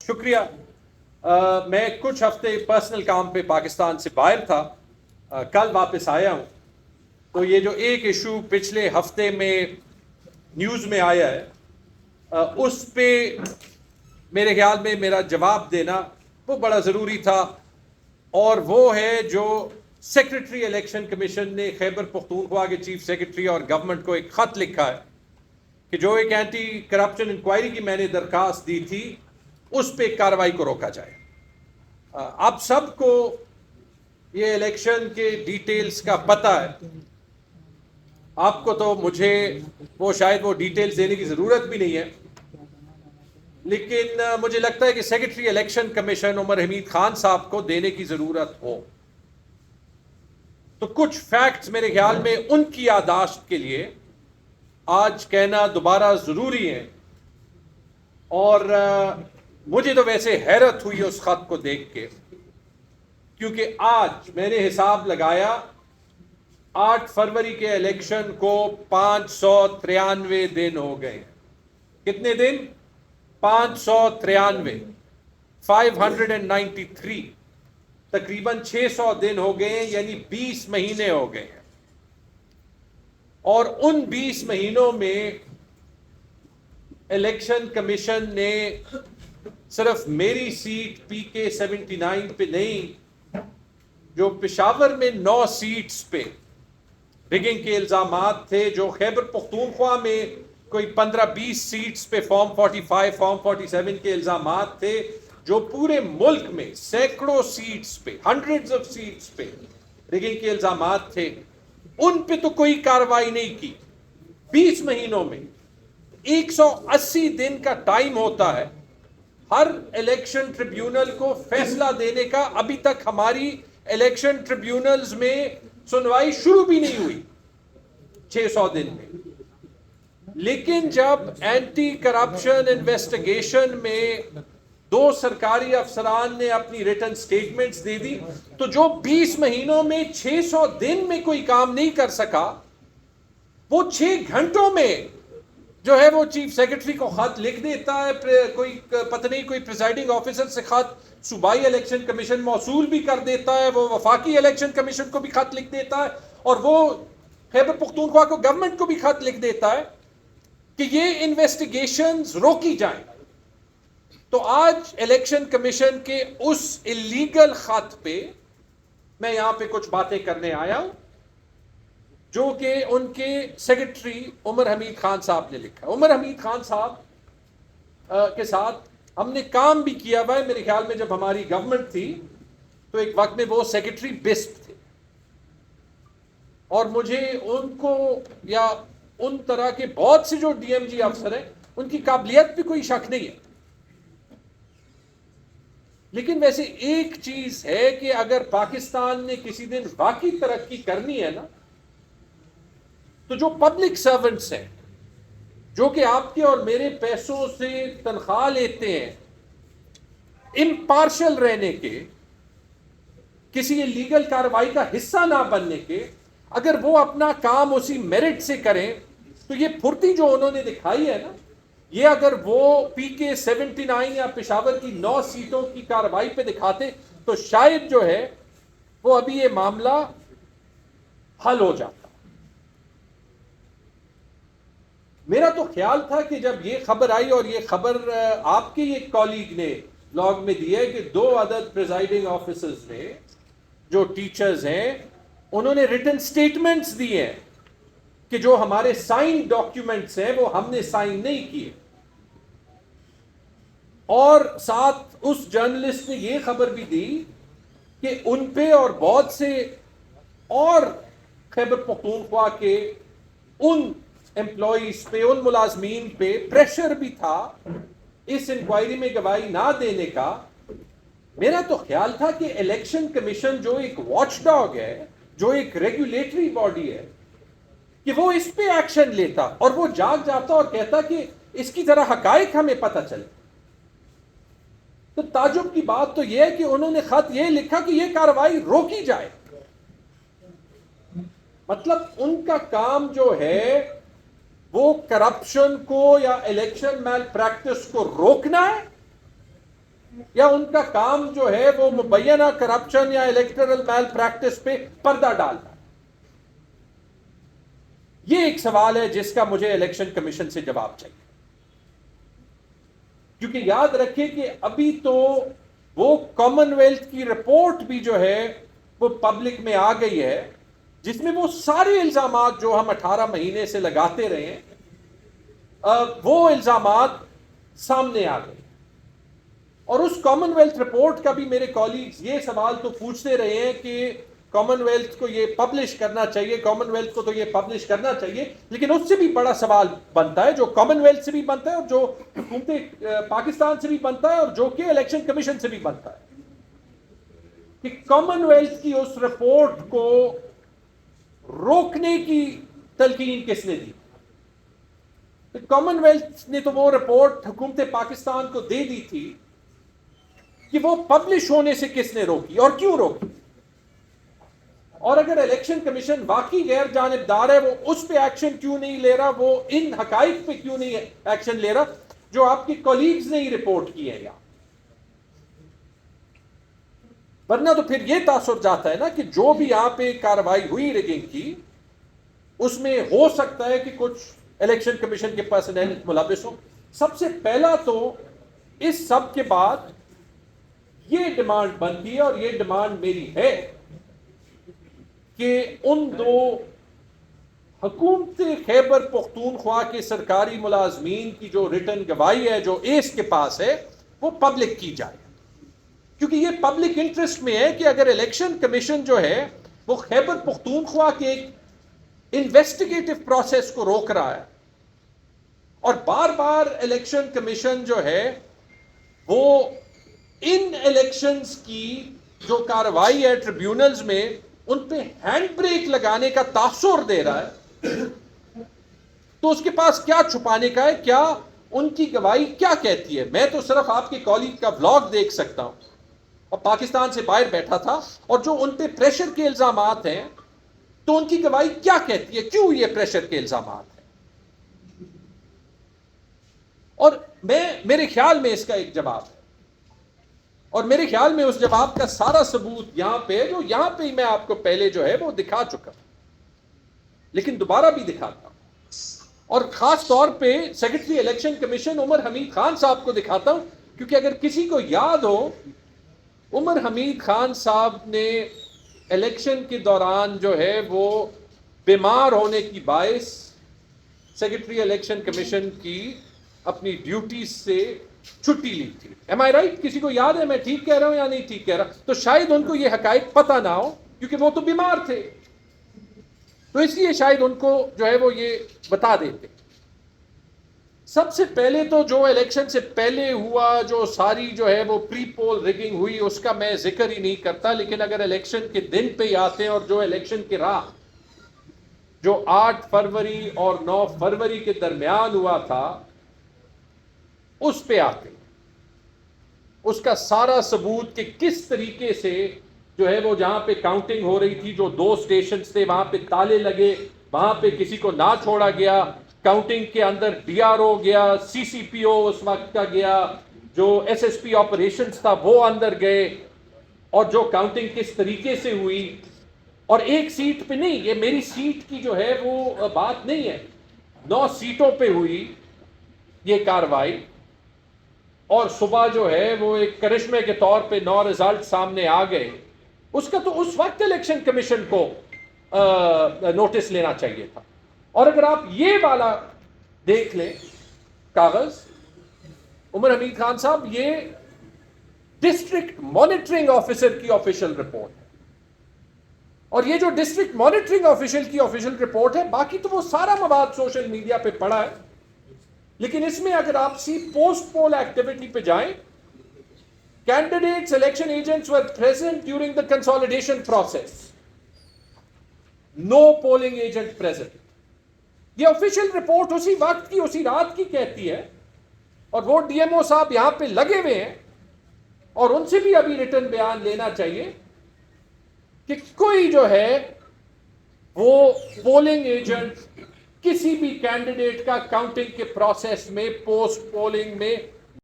شکریہ. میں کچھ ہفتے پرسنل کام پہ پاکستان سے باہر تھا, کل واپس آیا ہوں. تو یہ جو ایک ایشو پچھلے ہفتے میں نیوز میں آیا ہے, اس پہ میرے خیال میں میرا جواب دینا وہ بڑا ضروری تھا, اور وہ ہے جو سیکرٹری الیکشن کمیشن نے خیبر پختونخوا کے چیف سیکرٹری اور گورنمنٹ کو ایک خط لکھا ہے کہ جو ایک اینٹی کرپشن انکوائری کی میں نے درخواست دی تھی اس پہ کارروائی کو روکا جائے. آپ سب کو یہ الیکشن کے ڈیٹیلز کا پتہ ہے, آپ کو تو مجھے شاید وہ ڈیٹیلز دینے کی ضرورت بھی نہیں ہے, لیکن مجھے لگتا ہے کہ سیکرٹری الیکشن کمیشن عمر حمید خان صاحب کو دینے کی ضرورت ہو. تو کچھ فیکٹس میرے خیال میں ان کی یادداشت کے لیے آج کہنا دوبارہ ضروری ہے. اور مجھے تو ویسے حیرت ہوئی اس خط کو دیکھ کے, کیونکہ آج میں نے حساب لگایا 8 فروری کے الیکشن کو 593 دن ہو گئے. کتنے دن؟ 593, 593, تقریباً 600 دن ہو گئے ہیں, یعنی 20 مہینے ہو گئے ہیں. اور ان 20 مہینوں میں الیکشن کمیشن نے صرف میری سیٹ PK-79 پہ نہیں, جو پشاور میں 9 سیٹس پہ رگنگ کے الزامات تھے, جو خیبر پختونخوا میں کوئی 15-20 سیٹس پہ فارم 45 فارم 47 کے الزامات تھے, جو پورے ملک میں سینکڑوں سیٹس پہ, ہنڈریڈز آف سیٹس پہ رگنگ کے الزامات تھے, ان پہ تو کوئی کارروائی نہیں کی. 20 مہینوں میں 180 دن کا ٹائم ہوتا ہے ہر الیکشن ٹریبیونل کو فیصلہ دینے کا. ابھی تک ہماری الیکشن ٹریبیونلز میں سنوائی شروع بھی نہیں ہوئی 600 دن میں. لیکن جب اینٹی کرپشن انویسٹیگیشن میں 2 سرکاری افسران نے اپنی ریٹن سٹیٹمنٹس دے دی, تو جو 20 مہینوں میں 600 دن میں کوئی کام نہیں کر سکا, وہ 6 گھنٹوں میں جو ہے وہ چیف سیکرٹری کو خط لکھ دیتا ہے, کوئی پتہ نہیں کوئی پریزائڈنگ آفیسر سے خط صوبائی الیکشن کمیشن موصول بھی کر دیتا ہے, وہ وفاقی الیکشن کمیشن کو بھی خط لکھ دیتا ہے, اور وہ خیبر پختونخوا کو گورنمنٹ کو بھی خط لکھ دیتا ہے کہ یہ انویسٹیگیشنز روکی جائیں. تو آج الیکشن کمیشن کے اس اللیگل خط پہ میں یہاں پہ کچھ باتیں کرنے آیا ہوں, جو کہ ان کے سیکرٹری عمر حمید خان صاحب نے لکھا. عمر حمید خان صاحب کے ساتھ ہم نے کام بھی کیا ہوا ہے. میرے خیال میں جب ہماری گورنمنٹ تھی تو ایک وقت میں وہ سیکرٹری بسپ تھے, اور مجھے ان کو یا ان طرح کے بہت سے جو DMG افسر ہیں ان کی قابلیت بھی کوئی شک نہیں ہے. لیکن ویسے ایک چیز ہے کہ اگر پاکستان نے کسی دن واقعی ترقی کرنی ہے نا, تو جو پبلک سرونٹس ہیں جو کہ آپ کے اور میرے پیسوں سے تنخواہ لیتے ہیں, امپارشل رہنے کے, کسی لیگل کارروائی کا حصہ نہ بننے کے, اگر وہ اپنا کام اسی میرٹ سے کریں, تو یہ پھرتی جو انہوں نے دکھائی ہے نا, یہ اگر وہ PK-79 یا پشاور کی 9 سیٹوں کی کارروائی پہ دکھاتے تو شاید جو ہے وہ ابھی یہ معاملہ حل ہو جاتا. میرا تو خیال تھا کہ جب یہ خبر آئی, اور یہ خبر آپ کے ایک کالیگ نے بلاگ میں دی ہے کہ 2 عدد پریزائڈنگ آفیسرز نے جو ٹیچرز ہیں انہوں نے ریٹن سٹیٹمنٹس دیے ہیں کہ جو ہمارے سائن ڈاکیومنٹس ہیں وہ ہم نے سائن نہیں کیے. اور ساتھ اس جرنلسٹ نے یہ خبر بھی دی کہ ان پہ اور بہت سے اور خیبر پختونخوا کے ان امپلائیز پہ, ان ملازمین پہ پریشر بھی تھا اس انکوائری میں گواہی نہ دینے کا. میرا تو خیال تھا کہ الیکشن کمیشن جو ایک واچ ڈاگ ہے, جو ایک ریگولیٹری باڈی ہے, کہ وہ اس پہ ایکشن لیتا اور وہ جاگ جاتا اور کہتا کہ اس کی ذرا حقائق ہمیں پتہ چلے. تو تعجب کی بات تو یہ ہے کہ انہوں نے خط یہ لکھا کہ یہ کارروائی روکی جائے. مطلب ان کا کام جو ہے وہ کرپشن کو یا الیکشن میل پریکٹس کو روکنا ہے, یا ان کا کام جو ہے وہ مبینہ کرپشن یا الیکٹرل میل پریکٹس پہ پردہ ڈالنا ہے؟ یہ ایک سوال ہے جس کا مجھے الیکشن کمیشن سے جواب چاہیے. کیونکہ یاد رکھیں کہ ابھی تو وہ کامن ویلتھ کی رپورٹ بھی جو ہے وہ پبلک میں آ گئی ہے، جس میں وہ سارے الزامات جو ہم 18 مہینے سے لگاتے رہے ہیں وہ الزامات سامنے آ گئے. اور اس کامن ویلتھ رپورٹ کا بھی میرے کالیگز یہ سوال تو پوچھتے رہے ہیں کہ کامن ویلتھ کو یہ پبلش کرنا چاہیے، کامن ویلتھ کو تو یہ پبلش کرنا چاہیے، لیکن اس سے بھی بڑا سوال بنتا ہے جو کامن ویلتھ سے بھی بنتا ہے اور جو حکومت پاکستان سے بھی بنتا ہے اور جو کہ الیکشن کمیشن سے بھی بنتا ہے، کہ کامن ویلتھ کی اس رپورٹ کو روکنے کی تلقین کس نے دی؟ کامن ویلتھ نے تو وہ رپورٹ حکومت پاکستان کو دے دی تھی کہ وہ پبلش ہونے سے کس نے روکی اور کیوں روکی؟ اور اگر الیکشن کمیشن واقعی غیر جانبدار ہے، وہ اس پہ ایکشن کیوں نہیں لے رہا؟ وہ ان حقائق پہ کیوں نہیں ایکشن لے رہا جو آپ کی کولیگز نے ہی رپورٹ کی ہے؟ ورنہ تو پھر یہ تاثر جاتا ہے نا کہ جو بھی یہاں پہ کارروائی ہوئی ریگنگ کی، اس میں ہو سکتا ہے کہ کچھ الیکشن کمیشن کے پرسنل ملوث ہوں. سب سے پہلا تو اس سب کے بعد یہ ڈیمانڈ بنتی ہے، اور یہ ڈیمانڈ میری ہے، کہ ان دو حکومت خیبر پختونخوا کے سرکاری ملازمین کی جو ریٹن گواہی ہے جو ایس کے پاس ہے وہ پبلک کی جائے. کیونکہ یہ پبلک انٹرسٹ میں ہے کہ اگر الیکشن کمیشن جو ہے وہ خیبر پختونخوا کے ایک انویسٹیگیٹو پروسیس کو روک رہا ہے، اور بار بار الیکشن کمیشن جو ہے وہ ان الیکشنز کی جو کارروائی ہے ٹریبیونلز میں ان پہ ہینڈ بریک لگانے کا تاثر دے رہا ہے، تو اس کے پاس کیا چھپانے کا ہے؟ کیا ان کی گواہی کیا کہتی ہے؟ میں تو صرف آپ کے کالیگ کا ولاگ دیکھ سکتا ہوں، اور پاکستان سے باہر بیٹھا تھا، اور جو ان پہ پریشر کے الزامات ہیں تو ان کی گواہی کیا کہتی ہے؟ کیوں یہ پریشر کے الزامات ہیں؟ اور میرے خیال میں اس کا ایک جواب ہے، اور میرے خیال میں اس جواب کا سارا ثبوت یہاں پہ ہے، جو یہاں پہ میں آپ کو پہلے جو ہے وہ دکھا چکا ہوں، لیکن دوبارہ بھی دکھاتا ہوں. اور خاص طور پہ سیکرٹری الیکشن کمیشن عمر حمید خان صاحب کو دکھاتا ہوں، کیونکہ اگر کسی کو یاد ہو، عمر حمید خان صاحب نے الیکشن کے دوران جو ہے وہ بیمار ہونے کی باعث سیکرٹری الیکشن کمیشن کی اپنی ڈیوٹیز سے چھٹی لی تھی. ایم آئی رائٹ؟ کسی کو یاد ہے میں ٹھیک کہہ رہا ہوں یا نہیں ٹھیک کہہ رہا؟ تو شاید ان کو یہ حقائق پتہ نہ ہو، کیونکہ وہ تو بیمار تھے، تو اس لیے شاید ان کو جو ہے وہ یہ بتا دیتے. سب سے پہلے تو جو الیکشن سے پہلے ہوا، جو ساری جو ہے وہ پری پول ریگنگ ہوئی، اس کا میں ذکر ہی نہیں کرتا، لیکن اگر الیکشن کے دن پہ ہی آتے ہیں، اور جو الیکشن کی راہ جو 8 فروری اور 9 فروری کے درمیان ہوا تھا اس پہ آتے، اس کا سارا ثبوت کہ کس طریقے سے جو ہے وہ جہاں پہ کاؤنٹنگ ہو رہی تھی، جو 2 اسٹیشنز تھے وہاں پہ تالے لگے، وہاں پہ کسی کو نہ چھوڑا گیا، کاؤنٹنگ کے اندر ڈی آر او گیا، سی سی پی او اس وقت کا گیا، جو ایس ایس پی آپریشنز تھا وہ اندر گئے، اور جو کاؤنٹنگ کس طریقے سے ہوئی. اور ایک سیٹ پہ نہیں، یہ میری سیٹ کی جو ہے وہ بات نہیں ہے، 9 سیٹوں پہ ہوئی یہ کاروائی. اور صبح جو ہے وہ ایک کرشمے کے طور پہ 9 رزلٹ سامنے آ گئے. اس کا تو اس وقت الیکشن کمیشن کو نوٹس لینا چاہیے تھا. اور اگر آپ یہ والا دیکھ لیں کاغذ، عمر حمید خان صاحب، یہ ڈسٹرکٹ مانیٹرنگ آفیسر کی آفیشیل رپورٹ ہے، اور یہ جو ڈسٹرکٹ مانیٹرنگ آفیشل کی آفیشیل رپورٹ ہے، باقی تو وہ سارا مواد سوشل میڈیا پہ پڑا ہے، لیکن اس میں اگر آپ پوسٹ پول ایکٹیویٹی پہ جائیں، candidates election agents were present during the consolidation process, no polling agent present. یہ آفیشیل رپورٹ اسی وقت کی، اسی رات کی کہتی ہے، اور وہ ڈی ایم او صاحب یہاں پہ لگے ہوئے ہیں، اور ان سے بھی ابھی ریٹن بیان لینا چاہیے کہ کوئی جو ہے وہ پولنگ ایجنٹ کسی بھی کینڈیڈیٹ کا کاؤنٹنگ کے پروسیس میں، پوسٹ پولنگ میں